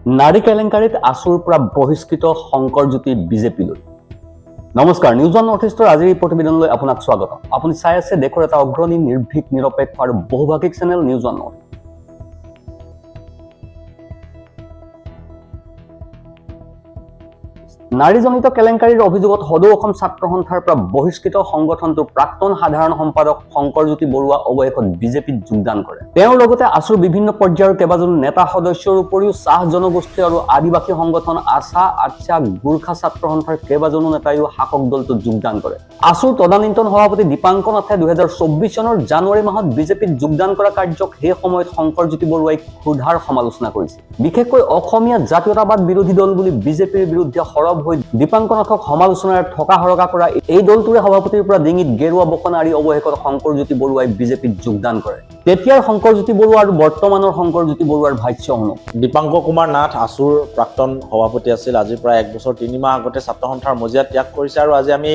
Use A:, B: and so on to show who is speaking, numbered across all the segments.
A: নাৰী কেলেংকাৰীত আছুৰ পৰা বহিষ্কৃত শংকৰজ্যোতি বিজেপিলৈ। নমস্কাৰ, নিউজ ওৱান নৰ্থ ইষ্টৰ আজিৰ এই প্ৰতিবেদনলৈ আপোনাক স্বাগতম। আপুনি চাই আছে দেশৰ এটা অগ্ৰণী নিৰ্ভীক নিৰপেক্ষ আৰু বহুভাষিক চেনেল নিউজ ওৱান নৰ্থ। নাৰীজনিত কেলেংকাৰীৰ অভিযোগত সদৌ অসম ছাত্ৰ সন্থাৰ পৰা বহিষ্কৃত সংগঠনটোৰ প্ৰাক্তন সাধাৰণ সম্পাদক শংকৰজ্যোতি বৰুৱা অৱশেষত বিজেপিত যোগদান কৰে। তেওঁৰ লগতে আছুৰ বিভিন্ন পৰ্যায়ৰ কেইবাজনো নেতা সদস্যৰ উপৰিও চাহ জনগোষ্ঠী আৰু আদিবাসী সংগঠন আছা আচ্ছা গোৰ্খা ছাত্ৰ সন্থাৰ কেইবাজনো নেতাইও শাসক দলটোত যোগদান কৰে। আছুৰ তদানীন্তন সভাপতি দীপাংকৰ নাথে 2024 চনৰ জানুৱাৰী মাহত বিজেপিত যোগদান কৰা কাৰ্যক সেই সময়ত শংকৰজ্যোতি বৰুৱাই ক্ষুধাৰ সমালোচনা কৰিছিল। বিশেষকৈ অসমীয়া জাতীয়তাবাদ বিৰোধী দল বুলি বিজেপিৰ বিৰুদ্ধে সৰব হৈ দীপাংকৰ নাথক সমালোচনাৰ থকা হৰকা কৰা এই দলটোৰে সভাপতিৰ পৰা ডিঙিত গেৰুৱা বসনা আৰি অৱশেষত শংকৰজ্যোতি বৰুৱাই বিজেপিত যোগদান কৰে। তেতিয়াৰ শংকৰজ্যোতি বৰুৱা আৰু বৰ্তমানৰ শংকৰজ্যোতি বৰুৱাৰ ভাষ্য শুনো।
B: দীপাংকৰ কুমাৰ নাথ আছুৰ প্ৰাক্তন সভাপতি আছিল। আজি প্ৰায় 1 বছৰ 3 মাহ আগতে ছাত্ৰ সন্থাৰ মজিয়া ত্যাগ কৰিছে আৰু আজি আমি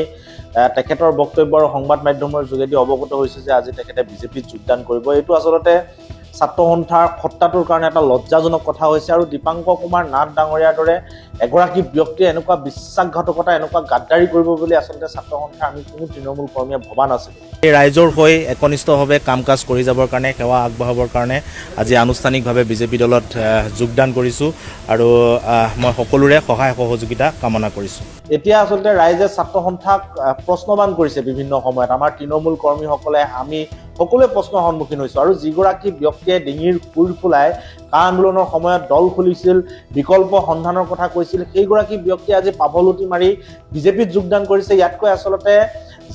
B: তেখেতৰ বক্তব্য আৰু সংবাদ মাধ্যমৰ যোগেদি অৱগত হৈছে যে আজি তেখেতে বিজেপিত যোগদান কৰিব। এইটো আচলতে ছাত্ৰ সন্থাৰ সত্তাটোৰ কাৰণে এটা লজ্জাজনক কথা হৈছে আৰু দীপাংকৰ কুমাৰ নাথ ডাঙৰীয়াৰ দৰে এগৰাকী ব্যক্তিয়ে এনেকুৱা বিশ্বাসঘাতকতা এনেকুৱা গাদ্দাৰী কৰিব বুলি আচলতে ছাত্ৰ সন্থাৰ আমি কোনো তৃণমূল কৰ্মীয়ে ভবা নাছিলোঁ।
C: এই ৰাইজৰ হৈ একনিষ্ঠভাৱে কাম কাজ কৰি যাবৰ কাৰণে, সেৱা আগবঢ়াবৰ কাৰণে আজি আনুষ্ঠানিকভাৱে বিজেপি দলত যোগদান কৰিছোঁ আৰু মই সকলোৰে সহায় সহযোগিতা কামনা কৰিছোঁ।
B: এতিয়া আচলতে ৰাইজে ছাত্ৰ সন্থাক প্ৰশ্নবান কৰিছে বিভিন্ন সময়ত। আমাৰ তৃণমূল কৰ্মীসকলে আমি সকলোৱে প্ৰশ্নৰ সন্মুখীন হৈছোঁ আৰু যিগৰাকী ব্যক্তিয়ে ডিঙিৰ ফুল ফুলাই কা আন্দোলনৰ সময়ত দল খুলিছিল, বিকল্প সন্ধানৰ কথা কৈছিল, সেইগৰাকী ব্যক্তিয়ে আজি পাভলুটি মাৰি বিজেপিত যোগদান কৰিছে। ইয়াতকৈ আচলতে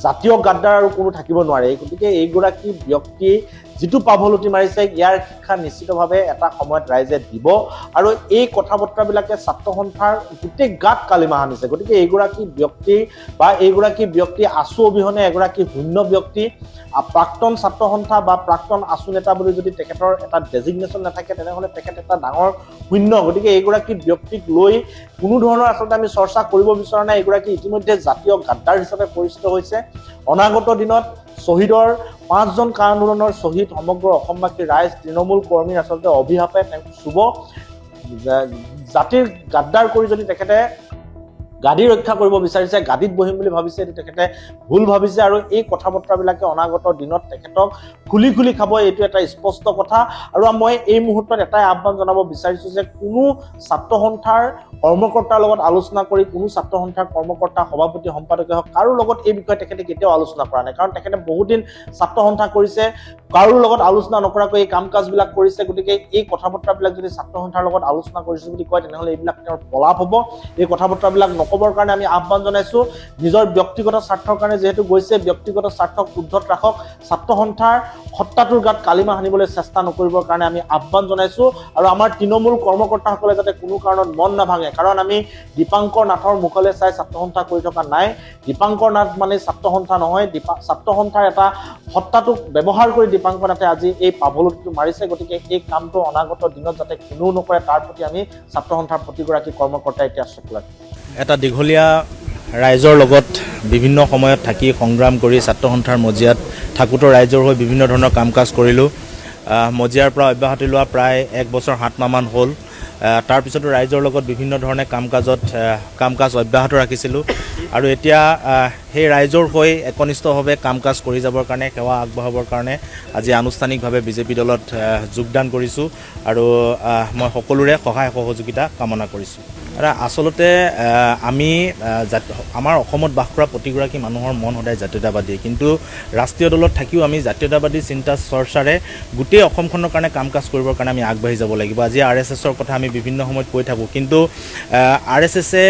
B: জাতীয় গাদ্দাৰ আৰু কোনো থাকিব নোৱাৰে। গতিকে এইগৰাকী ব্যক্তি যিটো পাভলুটি মাৰিছে ইয়াৰ শিক্ষা নিশ্চিতভাৱে এটা সময়ত ৰাইজে দিব আৰু এই কথা বতৰাবিলাকে ছাত্ৰ সন্থাৰ গোটেই গাত কালিমা আনিছে। গতিকে এইগৰাকী ব্যক্তি বা এইগৰাকী ব্যক্তি আছু অবিহনে এগৰাকী শূন্য ব্যক্তি, প্ৰাক্তন ছাত্ৰ সন্থা বা প্ৰাক্তন আছু নেতা বুলি যদি তেখেতৰ এটা ডেজিগনেশ্যন নাথাকে তেনেহ'লে তেখেত এটা ডাঙৰ শূন্য। গতিকে এইগৰাকী ব্যক্তিক লৈ কোনো ধৰণৰ আচলতে আমি চৰ্চা কৰিব বিচৰা নাই। এইগৰাকী ইতিমধ্যে জাতীয় গাদ্দাৰ হিচাপে পৰিচিত হৈছে। অনাগত দিনত শ্বহীদৰ 5জন কা আন্দোলনৰ শ্বহীদ সমগ্ৰ অসমবাসী ৰাইজ, তৃণমূল কৰ্মীৰ আচলতে অভিশাপে তেওঁক চুব। জাতিৰ গাদ্দাৰ কৰি যদি তেখেতে গাদী ৰক্ষা কৰিব বিচাৰিছে, গাদীত বহিম বুলি ভাবিছে, এইটো তেখেতে ভুল ভাবিছে আৰু এই কথা বতৰাবিলাকে অনাগত দিনত তেখেতক খুলি খুলি খাব, এইটো এটা স্পষ্ট কথা। আৰু মই এই মুহূৰ্তত এটাই আহ্বান জনাব বিচাৰিছোঁ যে কোনো ছাত্ৰ সন্থাৰ কৰ্মকৰ্তাৰ লগত আলোচনা কৰি, কোনো ছাত্ৰ সন্থাৰ কৰ্মকৰ্তা, সভাপতি, সম্পাদকে হওক কাৰো লগত এই বিষয়ে তেখেতে কেতিয়াও আলোচনা কৰা নাই। কাৰণ তেখেতে বহুত দিন ছাত্ৰ সন্থা কৰিছে, কাৰো লগত আলোচনা নকৰাকৈ এই কাম কাজবিলাক কৰিছে। গতিকে এই কথা বতৰাবিলাক যদি ছাত্ৰ সন্থাৰ লগত আলোচনা কৰিছোঁ বুলি কয় তেনেহ'লে এইবিলাক তেওঁৰ পলাপ হ'ব। এই কথা বতৰাবিলাক নক'বৰ কাৰণে আমি আহ্বান জনাইছোঁ। নিজৰ ব্যক্তিগত স্বাৰ্থৰ কাৰণে যিহেতু গৈছে, ব্যক্তিগত স্বাৰ্থক শুদ্ধত ৰাখক, ছাত্ৰ সন্থাৰ সত্তাটোৰ গাত কালিমা সানিবলৈ চেষ্টা নকৰিবৰ কাৰণে আমি আহ্বান জনাইছোঁ। আৰু আমাৰ তৃণমূল কৰ্মকৰ্তাসকলে যাতে কোনো কাৰণত মন নাভাঙে, কাৰণ আমি দীপাংকৰ নাথৰ মুখলৈ চাই ছাত্ৰ সন্থা কৰি থকা নাই। দীপাংকৰ নাথ মানে ছাত্ৰ সন্থা নহয়, ছাত্ৰ সন্থাৰ এটা সত্তাটোক ব্যৱহাৰ কৰি দীপাংকৰ নাথে আজি এই পাভলুটিটো মাৰিছে। গতিকে এই কামটো অনাগত দিনত যাতে কোনেও নকৰে তাৰ প্ৰতি আমি ছাত্ৰ সন্থাৰ প্ৰতিগৰাকী কৰ্মকৰ্তাই এতিয়া চকু ৰাখিম।
C: এটা দীঘলীয়া ৰাইজৰ লগত বিভিন্ন সময়ত থাকি সংগ্ৰাম কৰি ছাত্ৰ সন্থাৰ মজিয়াত থাকোঁতে ৰাইজৰ হৈ বিভিন্ন ধৰণৰ কাম কাজ কৰিলোঁ। মজিয়াৰ পৰা অব্যাহতি লোৱা প্ৰায় 1 বছৰ 7 মাহমান হ'ল। তাৰপিছতো ৰাইজৰ লগত বিভিন্ন ধৰণে কাম কাজ অব্যাহত ৰাখিছিলোঁ আৰু এতিয়া সেই ৰাইজৰ হৈ একনিষ্ঠভাৱে কাম কাজ কৰি যাবৰ কাৰণে, সেৱা আগবঢ়াবৰ কাৰণে আজি আনুষ্ঠানিকভাৱে বিজেপি দলত যোগদান কৰিছোঁ আৰু মই সকলোৰে সহায় সহযোগিতা কামনা কৰিছোঁ। আচলতে আমাৰ অসমত বাস কৰা প্ৰতিগৰাকী মানুহৰ মন সদায় জাতীয়তাবাদী, কিন্তু ৰাষ্ট্ৰীয় দলত থাকিও আমি জাতীয়তাবাদী চিন্তা চৰ্চাৰে গোটেই অসমখনৰ কাৰণে কাম কাজ কৰিবৰ কাৰণে আমি আগবাঢ়ি যাব লাগিব। আজি RSSৰ কথা আমি বিভিন্ন সময়ত কৈ থাকোঁ, কিন্তু RSSে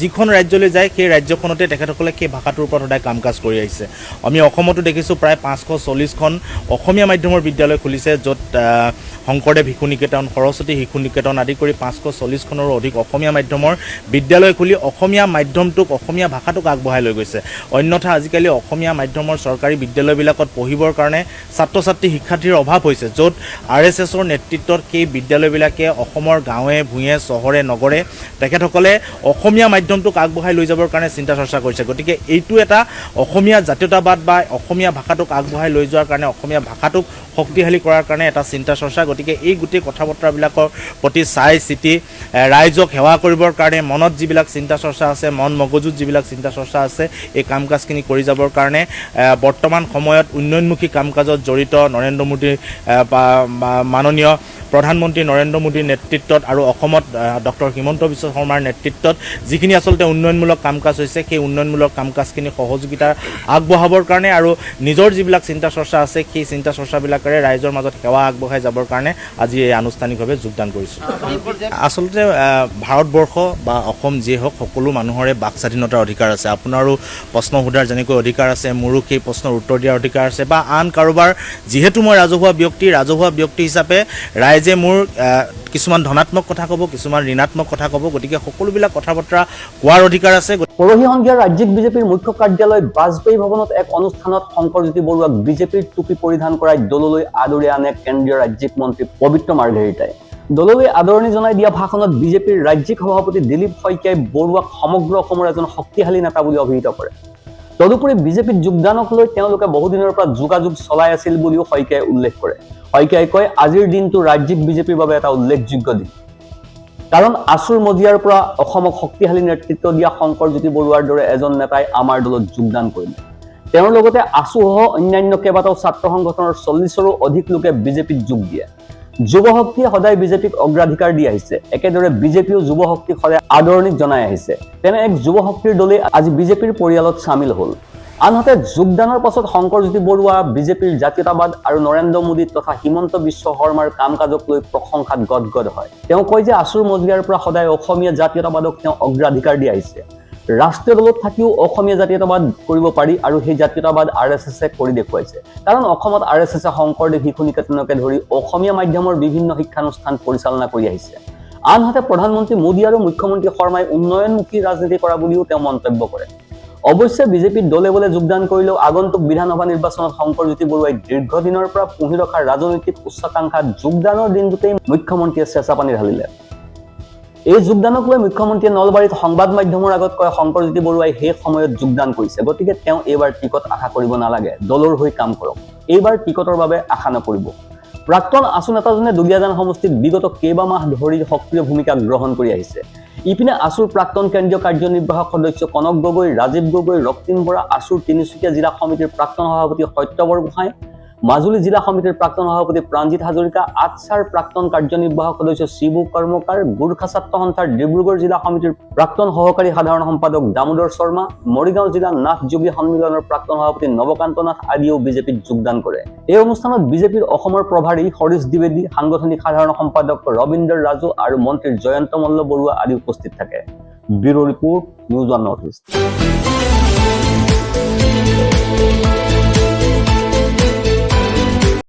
C: যিখন ৰাজ্যলৈ যায় সেই ৰাজ্যখনতে তেখেতসকলে সেই ভাষাটোৰ ওপৰত সদায় কাম কাজ কৰি আহিছে। আমি অসমতো দেখিছোঁ প্ৰায় 540খন অসমীয়া মাধ্যমৰ বিদ্যালয় খুলিছে, য'ত শংকৰদেৱ শিশু নিকেতন, সৰস্বতী শিশু নিকেতন আদি কৰি 540খনৰো অধিক অসমীয়া মাধ্যমৰ বিদ্যালয় খুলি অসমীয়া মাধ্যমটোক, অসমীয়া ভাষাটোক আগবঢ়াই লৈ গৈছে। অন্যথা আজিকালি অসমীয়া মাধ্যমৰ চৰকাৰী বিদ্যালয়বিলাকত পঢ়িবৰ কাৰণে ছাত্ৰ ছাত্ৰী শিক্ষাৰ্থীৰ অভাৱ হৈছে, য'ত RSSৰ নেতৃত্বত সেই বিদ্যালয়বিলাকে অসমৰ গাঁৱে ভূঞে চহৰে নগৰে তেখেতসকলে অসমীয়া মাধ্যমটোক আগবঢ়াই লৈ যাবৰ কাৰণে চিন্তা চৰ্চা কৰিছে। গতিকে এইটো এটা অসমীয়া জাতীয়তাবাদ বা অসমীয়া ভাষাটোক আগবঢ়াই লৈ যোৱাৰ কাৰণে, অসমীয়া ভাষাটোক শক্তিশালী কৰাৰ কাৰণে এটা চিন্তা চৰ্চা। গতিকে এই গোটেই কথা বতৰাবিলাকৰ প্ৰতি চাই চিতি ৰাইজক সেৱা কৰিবৰ কাৰণে মনত যিবিলাক চিন্তা চৰ্চা আছে, মন মগজুত যিবিলাক চিন্তা চৰ্চা আছে, এই কাম কাজখিনি কৰি যাবৰ কাৰণে বৰ্তমান সময়ত উন্নয়নমুখী কাম কাজত জড়িত নৰেন্দ্ৰ মোদীৰ মাননীয় প্ৰধানমন্ত্ৰী নৰেন্দ্ৰ মোদীৰ নেতৃত্বত আৰু অসমত ডক্টৰ হিমন্ত বিশ্ব শৰ্মাৰ নেতৃত্বত যিখিনি আচলতে উন্নয়নমূলক কাম কাজ হৈছে, সেই উন্নয়নমূলক কাম কাজখিনি সহযোগিতা আগবঢ়াবৰ কাৰণে আৰু নিজৰ যিবিলাক চিন্তা চৰ্চা আছে, সেই চিন্তা চৰ্চাবিলাকেৰে ৰাইজৰ মাজত সেৱা আগবঢ়াই যাবৰ কাৰণে আজি এই আনুষ্ঠানিকভাৱে যোগদান কৰিছোঁ। আচলতে ভাৰতবৰ্ষ বা অসম যিয়ে হওক, সকলো মানুহৰে বাক স্বাধীনতাৰ অধিকাৰ আছে। আপোনাৰো প্ৰশ্ন সোধাৰ যেনেকৈ অধিকাৰ আছে, মোৰো সেই প্ৰশ্নৰ উত্তৰ দিয়াৰ অধিকাৰ আছে, বা আন কাৰোবাৰ, যিহেতু মই ৰাজহুৱা ব্যক্তি হিচাপে ৰাইজে মোৰ কিছুমান ধনাত্মক কথা ক'ব, কিছুমান ঋণাত্মক কথা ক'ব, গতিকে সকলোবিলাক কথা বতৰা কোৱাৰ অধিকাৰ আছে।
A: পৰহি সন্ধিয়া ৰাজ্যিক বিজেপিৰ মুখ্য কাৰ্যালয় বাজপেয়ী ভৱনত এক অনুষ্ঠানত শংকৰজ্যোতি বৰুৱাক বিজেপিৰ টুপি পৰিধান কৰাই দললৈ আদৰি আনে কেন্দ্ৰীয় ৰাজ্যিক মন্ত্ৰী পবিত্ৰ মাৰ্ঘেৰিটাই। দললৈ আদৰণি জনাই দিয়া ভাষণত বিজেপিৰ ৰাজ্যিক সভাপতি দিলীপ শইকীয়াই বৰুৱাক সমগ্ৰ অসমৰ এজন শক্তিশালী নেতা বুলি অভিহিত কৰে। তদুপৰি বিজেপিত যোগদানক লৈ তেওঁলোকে বহুদিনৰ পৰা যোগাযোগ চলাই আছিল বুলিও শইকীয়াই উল্লেখ কৰে। শইকীয়াই কয়, আজিৰ দিনটো ৰাজ্যিক বিজেপিৰ বাবে এটা উল্লেখযোগ্য দিন, কাৰণ আছুৰ মজিয়াৰ পৰা অসমক শক্তিশালী নেতৃত্ব দিয়া শংকৰজ্যোতি বৰুৱাৰ দৰে এজন নেতাই আমাৰ দলত যোগদান কৰিলে। তেওঁৰ লগতে আছুসহ অন্যান্য কেইবাটাও ছাত্ৰ সংগঠনৰ 40ৰো অধিক লোকে বিজেপিত যোগ দিয়ে। যুৱশক্তিয়ে সদায় বিজেপিক অগ্ৰাধিকাৰ দি আহিছে, একেদৰে বিজেপিও যুৱশক্তিক সদায় আদৰণি জনাই আহিছে। তেনে এক যুৱশক্তিৰ দলেই আজি বিজেপিৰ পৰিয়ালত চামিল হ'ল। আনহাতে যোগদানৰ পাছত শংকৰজ্যোতি বৰুৱা বিজেপিৰ জাতীয়তাবাদ আৰু নৰেন্দ্ৰ মোদী তথা হিমন্ত বিশ্ব শৰ্মাৰ কাম কাজক লৈ প্ৰশংসাত গদগদ হয়। তেওঁ কয় যে আছুৰ মজিয়াৰ পৰা সদায় অসমীয়া জাতীয়তাবাদক তেওঁ অগ্ৰাধিকাৰ দি আহিছে। ৰাষ্ট্ৰীয় দলত থাকিও অসমীয়া জাতীয়তাবাদ কৰিব পাৰি আৰু সেই জাতীয়তাবাদ RSSে কৰি দেখুৱাইছে। কাৰণ অসমত RSSে শংকৰদেৱ শিশু নিকেতনকে ধৰি অসমীয়া মাধ্যমৰ বিভিন্ন শিক্ষানুষ্ঠান পৰিচালনা কৰি আহিছে। আনহাতে প্ৰধানমন্ত্ৰী মোদী আৰু মুখ্যমন্ত্ৰী শৰ্মাই উন্নয়নমুখী ৰাজনীতি কৰা বুলিও তেওঁ মন্তব্য কৰে। অৱশ্যে বিজেপিত দলে বলে যোগদান কৰিলেও আগন্তুক বিধানসভা নিৰ্বাচনত শংকৰজ্যোতি বৰুৱাই দীৰ্ঘদিনৰ পৰা পুহি ৰখা ৰাজনৈতিক উচ্চাকাংক্ষাত যোগদানৰ দিনটোতেই মুখ্যমন্ত্ৰীয়ে চেঁচা পানী ঢালিলে। এই যোগদানক লৈ মুখ্যমন্ত্ৰীয়ে নলবাৰীত সংবাদ মাধ্যমৰ আগত কয়, শংকৰজ্যোতি বৰুৱাই সেই সময়ত যোগদান কৰিছে, গতিকে তেওঁ এইবাৰ টিকট আশা কৰিব নালাগে, দলৰ হৈ কাম কৰক, এইবাৰ টিকটৰ বাবে আশা নকৰিব। প্ৰাক্তন আছু নেতাজনে দুলীয়াজান সমষ্টিত বিগত কেইবামাহ ধৰি সক্ৰিয় ভূমিকা গ্ৰহণ কৰি আহিছে। ইপিনে আছুৰ প্ৰাক্তন কেন্দ্ৰীয় কাৰ্যনিৰ্বাহক সদস্য কনক গগৈ, ৰাজীৱ গগৈ, ৰক্তিম বৰা, আছুৰ তিনিচুকীয়া জিলা সমিতিৰ প্ৰাক্তন সভাপতি সত্য বৰগোহাঁই, মাজুলী জিলা সমিতিৰ প্ৰাক্তন সভাপতি প্ৰাণজিৎ হাজৰিকা, আটছাৰ প্ৰাক্তন কাৰ্যনিৰ্বাহক সদস্য শিবু কৰ্মকাৰ, গোৰ্খা ছাত্ৰ সন্থাৰ ডিব্ৰুগড় জিলা সমিতিৰ প্ৰাক্তন সহকাৰী সাধাৰণ সম্পাদক দামোদৰ শৰ্মা, মৰিগাঁও জিলা নাথ যোগী সন্মিলনৰ প্ৰাক্তন সভাপতি নৱকান্ত নাথ আদিয়েও বিজেপিত যোগদান কৰে। এই অনুষ্ঠানত বিজেপিৰ অসমৰ প্ৰভাৰী হৰিশ দ্বিবেদী, সাংগঠনিক সাধাৰণ সম্পাদক ৰবীন্দ্ৰ ৰাজু আৰু মন্ত্ৰী জয়ন্ত মল্ল বৰুৱা আদি উপস্থিত থাকে। Bureau report, news one north east.